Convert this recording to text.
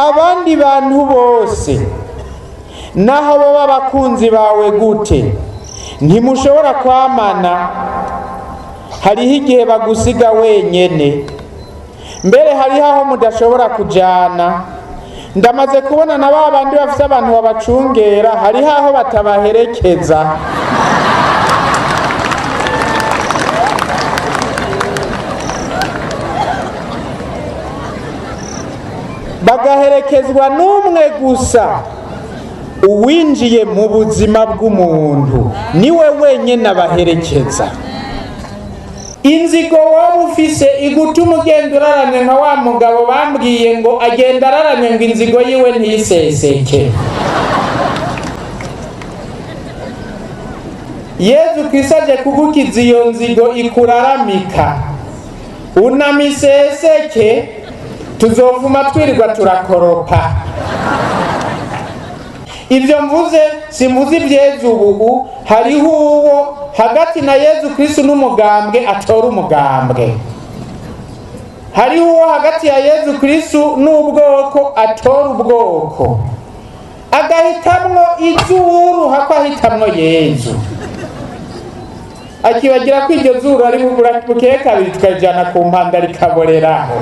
abandi bantu bose naho baba abakunzi bawe gute ntimushobora kwamana. Hariho igihe bagusiga wenyene, mbere hariho aho mudashobora kujana. Ndamaze kubona na babandi bafite abantu babacungera, hariho aho batabaherekeza. Bagaherekezwa n'umwe gusa. Uwinjiye mu buzima bw'umuntu niwe wenyene abaherekeza. Inzigo waba ufise igutuma ugenda uraramye nka wa mugabo bambwiye ngo agenda araramye ngo inzigo yiwe ntiseseke. Yezu Kristo aje kugukiza iyo nzigo ikuraramika. Unamiseseke tuzovuma twirirwa turakoropa. Ibyo mvuze simvuze iby'Yezu ubu, hariho uwo hagati na Yezu Kristo n'umugambwe atora umugambwe. Hariho uwo hagati ya Yezu Kristo n'ubwoko atora ubwoko. Agahitamwo izuru hako ahitamwo Yezu. Akibagira ko iryo zuru ari bukeye kabiri tukajana ku mpanda rikaboreraho.